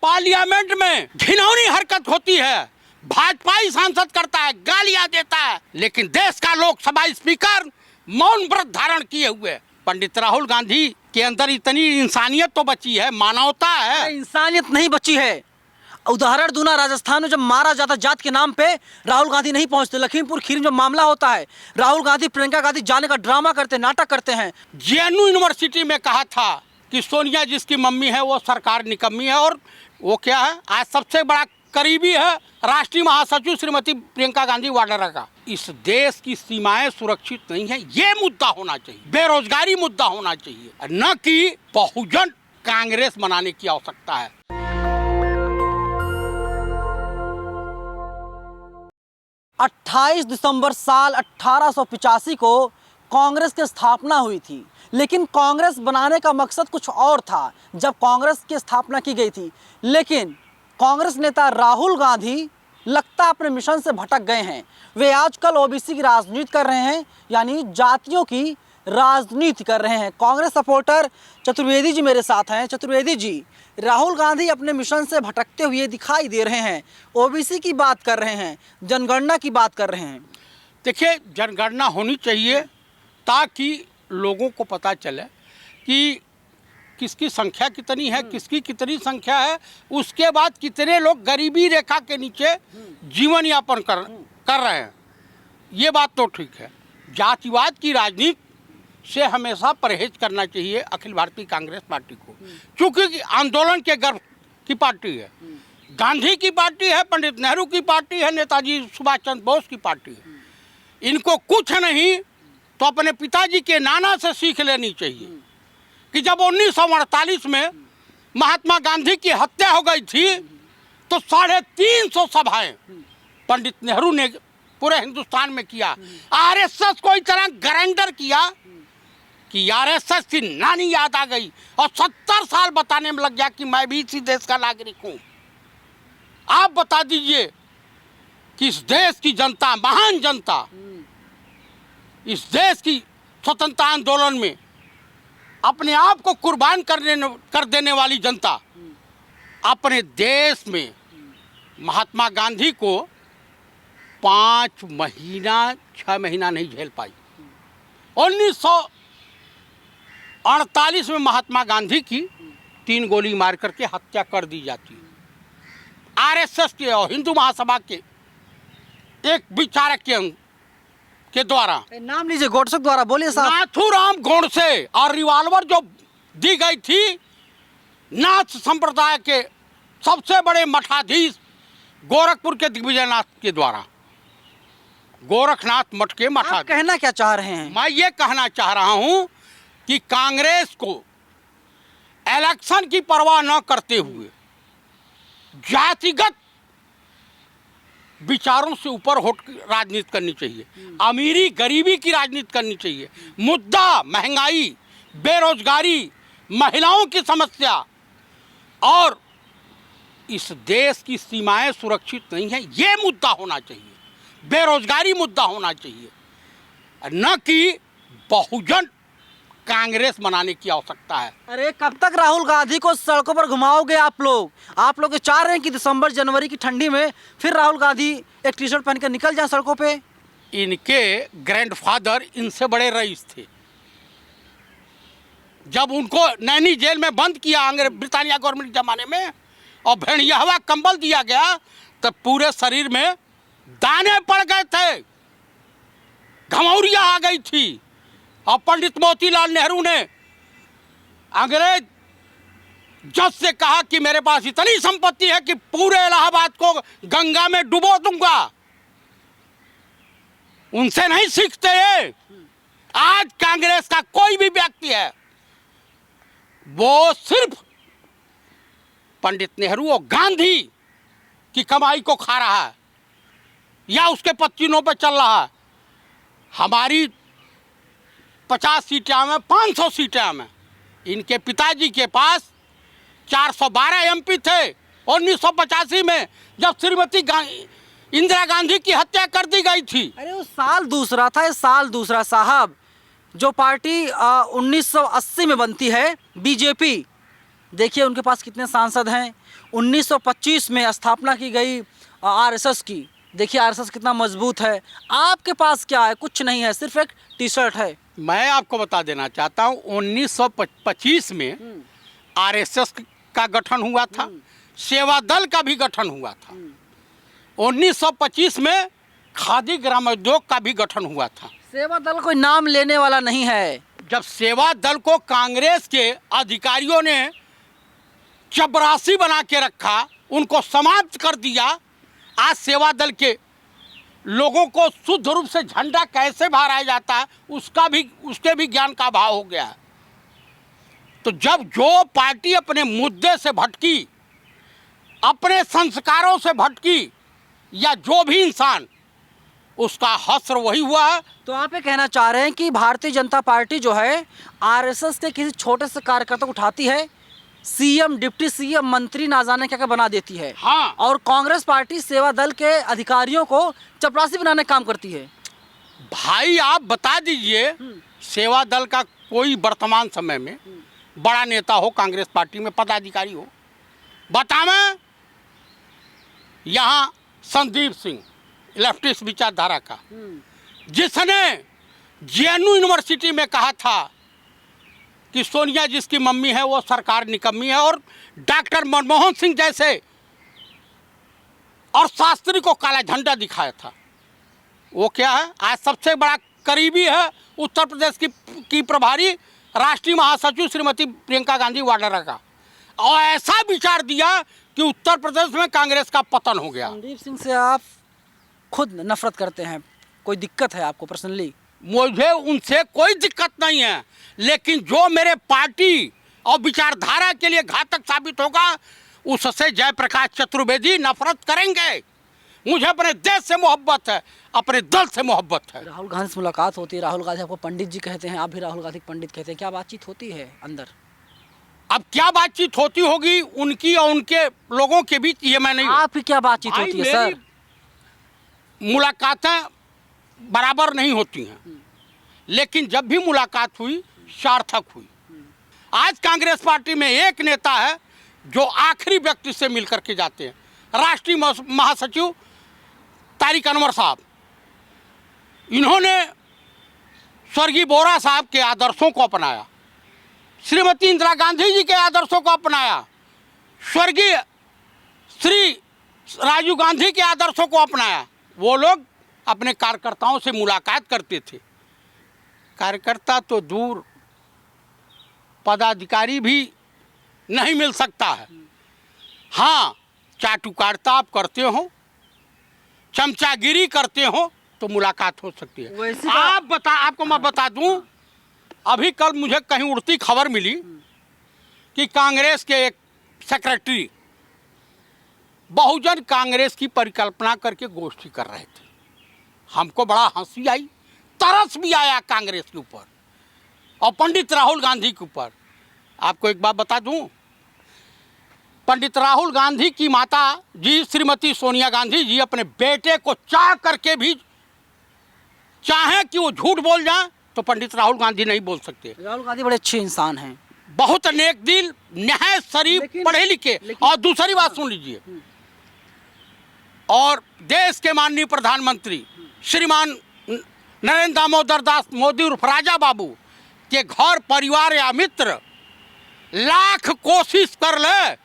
Parliament में घिनौनी हरकत होती है, भाजपाई सांसद करता है, गालियां देता है, लेकिन देश का लोकसभा स्पीकर मौन व्रत धारण किए हुए। पंडित राहुल गांधी के अंदर इतनी इंसानियत तो बची है, मानवता है। इंसानियत नहीं बची है। उदाहरण दूं ना, राजस्थान में जब मारा जाता जात के नाम पे, राहुल गांधी नहीं पहुंचते। लखीमपुर खीरी में जब मामला होता है, राहुल गांधी प्रियंका गांधी जाने का ड्रामा करते, नाटक करते हैं। जेएनयू यूनिवर्सिटी में कहा था कि सोनिया जिसकी मम्मी है वो सरकार निकम्मी है, और वो क्या है, आज सबसे बड़ा करीबी है राष्ट्रीय महासचिव श्रीमती प्रियंका गांधी वाड्रा का। इस देश की सीमाएं सुरक्षित नहीं है, ये मुद्दा होना चाहिए। बेरोजगारी मुद्दा होना चाहिए, न कि बहुजन कांग्रेस बनाने की आवश्यकता है। 28 दिसंबर साल 1885 को कांग्रेस की स्थापना हुई थी, लेकिन कांग्रेस बनाने का मकसद कुछ और था जब कांग्रेस की स्थापना की गई थी। लेकिन कांग्रेस नेता राहुल गांधी लगता अपने मिशन से भटक गए हैं। वे आजकल ओबीसी की राजनीति कर रहे हैं, यानी जातियों की राजनीति कर रहे हैं। कांग्रेस सपोर्टर चतुर्वेदी जी मेरे साथ हैं। चतुर्वेदी जी, राहुल गांधी अपने मिशन से भटकते हुए दिखाई दे रहे हैं। ओबीसी की बात कर रहे हैं, जनगणना की बात कर रहे हैं। देखिए, जनगणना होनी चाहिए ताकि लोगों को पता चले कि किसकी संख्या कितनी है, किसकी कितनी संख्या है, उसके बाद कितने लोग गरीबी रेखा के नीचे जीवन यापन कर रहे हैं। ये बात तो ठीक है। जातिवाद की राजनीति से हमेशा परहेज करना चाहिए अखिल भारतीय कांग्रेस पार्टी को, क्योंकि आंदोलन के गर्व की पार्टी है, गांधी की पार्टी है, पंडित नेहरू की पार्टी है, नेताजी सुभाष चंद्र बोस की पार्टी है। इनको कुछ नहीं तो अपने पिताजी के नाना से सीख लेनी चाहिए कि जब 1948 में महात्मा गांधी की हत्या हो गई थी तो 350 सभाएं पंडित नेहरू ने पूरे हिंदुस्तान में किया। आरएसएस को इस तरह गरेंडर किया कि आरएसएस की नानी याद आ गई और 70 साल बताने में लग गया कि मैं भी इसी देश का नागरिक हूँ। आप बता दीजिए कि इस देश की जनता, महान जनता, इस देश की स्वतंत्रता आंदोलन में अपने आप को कुर्बान कर देने वाली जनता अपने देश में महात्मा गांधी को 5 महीना 6 महीना नहीं झेल पाई। 1948 में महात्मा गांधी की 3 गोली मार करके हत्या कर दी जाती है। आरएसएस के और हिंदू महासभा के एक विचारक के द्वारा, नाम लीजिए, गोडसे द्वारा, बोलिए साहब। नाथूराम गोडसे, और रिवॉल्वर जो दी गई थी नाथ संप्रदाय के सबसे बड़े मठाधीश गोरखपुर के दिग्विजयनाथ के द्वारा, गोरखनाथ मठ के मठाधीश। कहना क्या चाह रहे हैं? मैं ये कहना चाह रहा हूं कि कांग्रेस को इलेक्शन की परवाह न करते हुए जातिगत विचारों से ऊपर होट राजनीति करनी चाहिए। अमीरी गरीबी की राजनीति करनी चाहिए। मुद्दा महंगाई, बेरोजगारी, महिलाओं की समस्या और इस देश की सीमाएं सुरक्षित नहीं है, ये मुद्दा होना चाहिए। बेरोजगारी मुद्दा होना चाहिए, न कि बहुजन कांग्रेस बनाने की आवश्यकता है। अरे कब तक राहुल गांधी को सड़कों पर घुमाओगे आप लोग? आप लोग चाह रहे हैं कि दिसंबर जनवरी की ठंडी में फिर राहुल गांधी एक टी शर्ट पहन कर निकल जाए सड़कों पे? इनके ग्रैंडफादर इनसे बड़े रईस थे। जब उनको नैनी जेल में बंद किया अंग्रेज ब्रिटानिया गवर्नमेंट जमाने में और भेड़िया कंबल दिया गया, तब पूरे शरीर में दाने पड़ गए थे, घमौरियां आ गई थी। और पंडित मोतीलाल नेहरू ने अंग्रेज जज से कहा कि मेरे पास इतनी संपत्ति है कि पूरे इलाहाबाद को गंगा में डुबो दूंगा। उनसे नहीं सीखते हैं। आज कांग्रेस का कोई भी व्यक्ति है वो सिर्फ पंडित नेहरू और गांधी की कमाई को खा रहा है या उसके पत्तीनों पे चल रहा है। हमारी 50 सीटें में 500 सीटें में, इनके पिताजी के पास 412 एमपी थे 1985 में जब श्रीमती इंदिरा गांधी की हत्या कर दी गई थी। अरे वो साल दूसरा था, ये साल दूसरा साहब। जो पार्टी 1980 में बनती है बीजेपी, देखिए उनके पास कितने सांसद हैं। 1925 में स्थापना की गई आरएसएस की। देखिए आरएसएस कितना मजबूत है। आपके पास क्या है? कुछ नहीं है, सिर्फ एक टी शर्ट है। मैं आपको बता देना चाहता हूँ 1925 में आरएसएस का गठन हुआ था, सेवा दल का भी गठन हुआ था। 1925 में खादी ग्रामोद्योग का भी गठन हुआ था। सेवा दल कोई नाम लेने वाला नहीं है। जब सेवा दल को कांग्रेस के अधिकारियों ने चपरासी बना के रखा, उनको समाप्त कर दिया, आज सेवा दल के लोगों को शुद्ध रूप से झंडा कैसे फहराया जाता है उसके भी ज्ञान का अभाव हो गया है। तो जब जो पार्टी अपने मुद्दे से भटकी, अपने संस्कारों से भटकी, या जो भी इंसान, उसका हश्र वही हुआ है। तो आप ये कहना चाह रहे हैं कि भारतीय जनता पार्टी जो है आरएसएस के किसी छोटे से कार्यकर्ता को उठाती है, सीएम, डिप्टी सीएम, मंत्री ना जाने क्या क्या बना देती है। हाँ। और कांग्रेस पार्टी सेवा दल के अधिकारियों को चपरासी बनाने का काम करती है। भाई आप बता दीजिए, सेवा दल का कोई वर्तमान समय में बड़ा नेता हो, कांग्रेस पार्टी में पदाधिकारी हो, बतावें। यहाँ संदीप सिंह, लेफ्टिस्ट विचारधारा का, जिसने जेएनयू यूनिवर्सिटी में कहा था कि सोनिया जिसकी मम्मी है वो सरकार निकम्मी है, और डॉक्टर मनमोहन सिंह जैसे और शास्त्री को काला झंडा दिखाया था। वो क्या है, आज सबसे बड़ा करीबी है उत्तर प्रदेश की प्रभारी राष्ट्रीय महासचिव श्रीमती प्रियंका गांधी वाड्रा का, और ऐसा विचार दिया कि उत्तर प्रदेश में कांग्रेस का पतन हो गया। संदीप सिंह से आप खुद नफरत करते हैं, कोई दिक्कत है आपको पर्सनली? मुझे उनसे कोई दिक्कत नहीं है, लेकिन जो मेरे पार्टी और विचारधारा के लिए घातक साबित होगा उससे जयप्रकाश चतुर्वेदी नफरत करेंगे। मुझे अपने देश से मोहब्बत है, अपने दल से मोहब्बत है। राहुल गांधी से मुलाकात होती है, राहुल गांधी आपको पंडित जी कहते हैं, आप भी राहुल गांधी को पंडित कहते हैं, क्या बातचीत होती है अंदर? अब क्या बातचीत होती होगी उनकी और उनके लोगों के बीच, ये मैं नहीं। आपकी क्या बातचीत होती है सर? मुलाकातें बराबर नहीं होती हैं, लेकिन जब भी मुलाकात हुई सार्थक हुई। आज कांग्रेस पार्टी में एक नेता है जो आखिरी व्यक्ति से मिल करके जाते हैं, राष्ट्रीय महासचिव तारिक अनवर साहब। इन्होंने स्वर्गीय बोरा साहब के आदर्शों को अपनाया, श्रीमती इंदिरा गांधी जी के आदर्शों को अपनाया, स्वर्गीय श्री राजीव गांधी के आदर्शों को अपनाया। वो लोग अपने कार्यकर्ताओं से मुलाकात करते थे। कार्यकर्ता तो दूर, पदाधिकारी भी नहीं मिल सकता है। हाँ, चाटुकारिता आप करते हो, चमचागिरी करते हो तो मुलाकात हो सकती है। आपको मैं बता दूं, अभी कल मुझे कहीं उड़ती खबर मिली कि कांग्रेस के एक सेक्रेटरी बहुजन कांग्रेस की परिकल्पना करके गोष्ठी कर रहे थे। हमको बड़ा हंसी आई, तरस भी आया कांग्रेस के ऊपर और पंडित राहुल गांधी के ऊपर। आपको एक बात बता दूं, पंडित राहुल गांधी की माता जी श्रीमती सोनिया गांधी जी अपने बेटे को चाह करके भी चाहे कि वो झूठ बोल जाए तो पंडित राहुल गांधी नहीं बोल सकते। राहुल गांधी बड़े अच्छे इंसान हैं, बहुत नेक दिल, निहायत शरीफ, पढ़े लिखे। और दूसरी बात सुन लीजिए, और देश के माननीय प्रधानमंत्री श्रीमान नरेंद्र दामोदर दास मोदी उर्फ राजा बाबू के घर परिवार या मित्र लाख कोशिश कर ले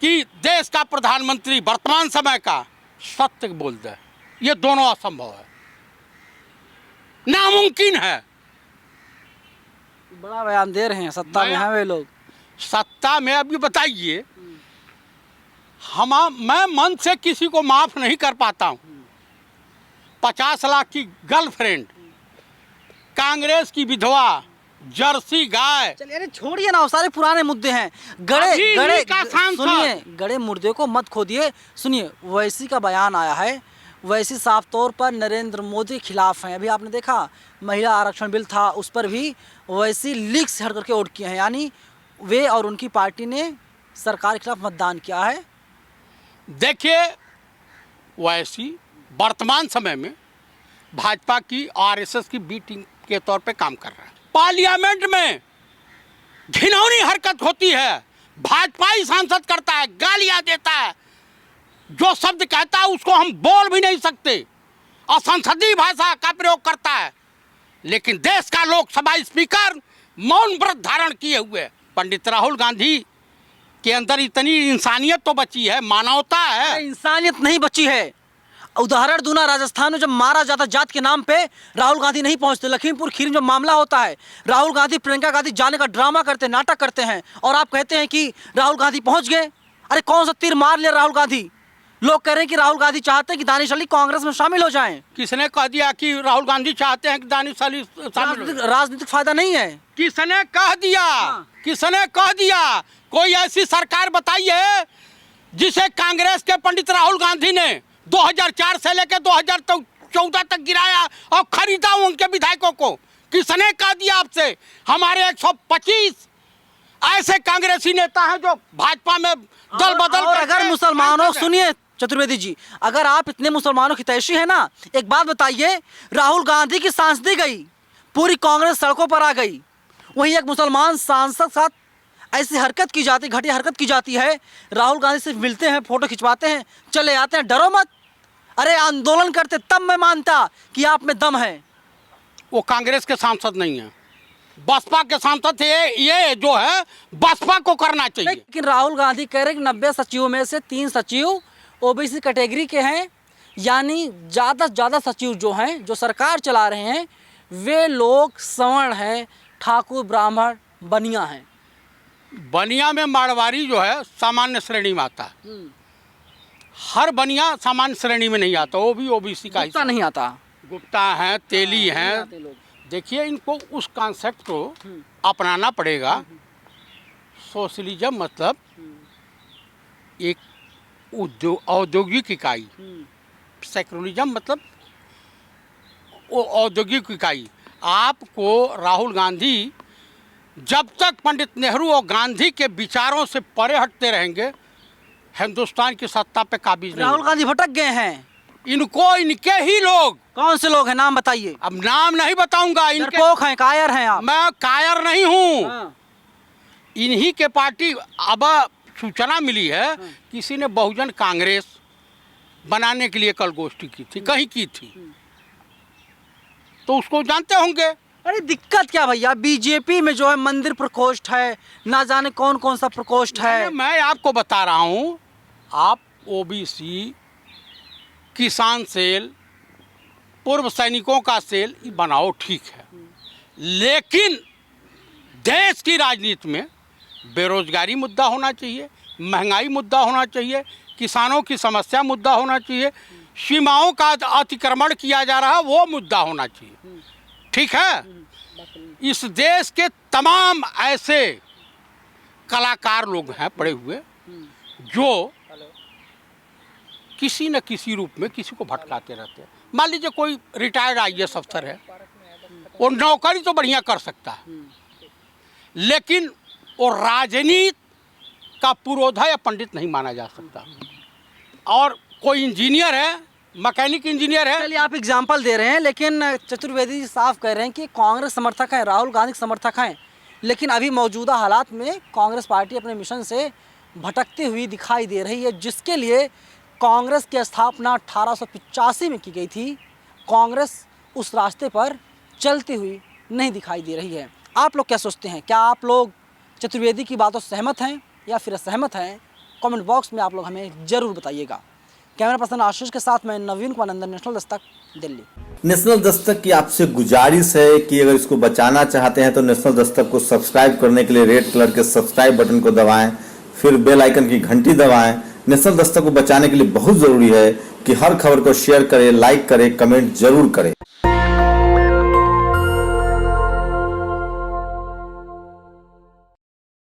कि देश का प्रधानमंत्री वर्तमान समय का सत्य बोल दे, ये दोनों असंभव है, नामुमकिन है। बड़ा बयान दे रहे हैं, सत्ता में हैं वे लोग। सत्ता में अभी बताइए, मैं मन से किसी को माफ नहीं कर पाता हूँ। 50 लाख की गर्लफ्रेंड, कांग्रेस की विधवा, जर्सी गाय। चलिए अरे छोड़िए ना, वो सारे पुराने मुद्दे हैं। सुनिए, गड़े मुर्दे को मत खोदिए। सुनिए, वैसी का बयान आया है, वैसी साफ तौर पर नरेंद्र मोदी के खिलाफ हैं। अभी आपने देखा महिला आरक्षण बिल था, उस पर भी वैसी लीक से हट करके वोट किए हैं, यानी वे और उनकी पार्टी ने सरकार के खिलाफ मतदान किया है। देखिए, वैसी वर्तमान समय में भाजपा की आरएसएस की बी टीम के तौर पे काम कर रहा है। पार्लियामेंट में घिनौनी हरकत होती है। भाजपाई सांसद करता है, गालियां देता है, जो शब्द कहता है उसको हम बोल भी नहीं सकते, असंसदीय भाषा का प्रयोग करता है। लेकिन देश का लोकसभा स्पीकर मौन व्रत धारण किए हुए पंडित राहुल गांधी के अंदर इतनी इंसानियत तो बची है, मानवता है। इंसानियत नहीं बची है। उदाहरण दूं ना, राजस्थान में जब मारा जाता जात के नाम पे राहुल गांधी नहीं पहुंचते। लखीमपुर खीरी में जब मामला होता है, राहुल गांधी प्रियंका गांधी जाने का ड्रामा करते हैं, नाटक करते हैं, और आप कहते हैं कि राहुल गांधी पहुंच गए। अरे कौन सा तीर मार लिया राहुल गांधी? लोग कह रहे हैं कि राहुल गांधी चाहते हैं कि दानिश अली कांग्रेस में शामिल हो जाएं। किसने कह दिया कि राहुल गांधी चाहते हैं कि दानिश अली शामिल हो? राजनीतिक फायदा नहीं है। किसने कह दिया? किसने कह दिया? कोई ऐसी सरकार बताइए जिसे कांग्रेस के पंडित राहुल गांधी ने 2004 से लेकर 2014 तक गिराया और खरीदा उनके विधायकों को। किसने कह दिया आपसे? हमारे 125 ऐसे कांग्रेसी नेता हैं जो भाजपा में दल बदल। और अगर मुसलमानों, सुनिए चतुर्वेदी जी, अगर आप इतने मुसलमानों की तैशी है ना, एक बात बताइए, राहुल गांधी की सांसदी गई, पूरी कांग्रेस सड़कों पर आ गई, वहीं एक मुसलमान सांसद साथ ऐसी हरकत की जाती, घटिया हरकत की जाती है। राहुल गांधी से मिलते हैं, फोटो खिंचवाते हैं, चले आते हैं। डरो मत, अरे आंदोलन करते तब मैं मानता कि आप में दम है। वो कांग्रेस के सांसद नहीं है, बसपा के सांसद थे। ये जो है बसपा को करना चाहिए। लेकिन राहुल गांधी कह रहे हैं कि 90 सचिवों में से 3 सचिव ओबीसी कैटेगरी के हैं, यानी ज़्यादा से ज़्यादा सचिव जो हैं, जो सरकार चला रहे हैं, वे लोग सवर्ण हैं, ठाकुर, ब्राह्मण, बनिया हैं। बनिया में मारवाड़ी जो है सामान्य श्रेणी में आता है। हर बनिया सामान्य श्रेणी में नहीं आता, वो भी ओबीसी का हिस्सा नहीं आता। गुप्ता हैं, तेली हैं। देखिए, इनको उस कॉन्सेप्ट को अपनाना पड़ेगा। सोशलिज्म मतलब एक औद्योगिक इकाई, सेक्युलरिज्म मतलब वो औद्योगिक इकाई। आपको राहुल गांधी जब तक पंडित नेहरू और गांधी के विचारों से परे हटते रहेंगे, हिंदुस्तान की सत्ता पे काबिज नहीं। राहुल गांधी भटक गए हैं। इनको इनके ही लोग, कौन से लोग हैं, नाम बताइए। अब नाम नहीं बताऊंगा। इनके हैं, कायर हैं आप। मैं कायर नहीं हूँ। इन्हीं के पार्टी, अब सूचना मिली है किसी ने बहुजन कांग्रेस बनाने के लिए कल गोष्ठी की थी, कहीं की थी, तो उसको जानते होंगे। अरे दिक्कत क्या भैया, बीजेपी में जो है मंदिर प्रकोष्ठ है, ना जाने कौन कौन सा प्रकोष्ठ है। मैं आपको बता रहा हूँ, आप ओबीसी, किसान सेल, पूर्व सैनिकों का सेल बनाओ, ठीक है, लेकिन देश की राजनीति में बेरोजगारी मुद्दा होना चाहिए, महंगाई मुद्दा होना चाहिए, किसानों की समस्या मुद्दा होना चाहिए, सीमाओं का अतिक्रमण किया जा रहा है वो मुद्दा होना चाहिए, ठीक है। इस देश के तमाम ऐसे कलाकार लोग हैं पड़े हुए जो किसी न किसी रूप में किसी को भटकाते रहते हैं। मान लीजिए कोई रिटायर्ड IAS अफसर है, वो नौकरी तो बढ़िया कर सकता है, लेकिन वो राजनीति का पुरोधा या पंडित नहीं माना जा सकता। और कोई इंजीनियर है, मैकेनिक इंजीनियर है। चलिए आप एग्जाम्पल दे रहे हैं, लेकिन चतुर्वेदी जी साफ कह रहे हैं कि कांग्रेस समर्थक हैं, राहुल गांधी समर्थक हैं, लेकिन अभी मौजूदा हालात में कांग्रेस पार्टी अपने मिशन से भटकती हुई दिखाई दे रही है, जिसके लिए कांग्रेस की स्थापना 1885 में की गई थी। कांग्रेस उस रास्ते पर चलती हुई नहीं दिखाई दे रही है। आप लोग क्या सोचते हैं? क्या आप लोग चतुर्वेदी की बातों से सहमत हैं या फिर असहमत हैं? कमेंट बॉक्स में आप लोग हमें ज़रूर बताइएगा। कैमरा पर्सन आशीष के साथ मैं नवीन कुमार नंदन, नेशनल दस्तक, दिल्ली। नेशनल दस्तक की आपसे गुजारिश है कि अगर इसको बचाना चाहते हैं तो नेशनल दस्तक को सब्सक्राइब करने के लिए रेड कलर के सब्सक्राइब बटन को दबाएं, फिर बेल आइकन की घंटी दबाएं। नेशनल दस्तक को बचाने के लिए बहुत जरूरी है कि हर खबर को शेयर करें, लाइक करें, कमेंट जरूर करें।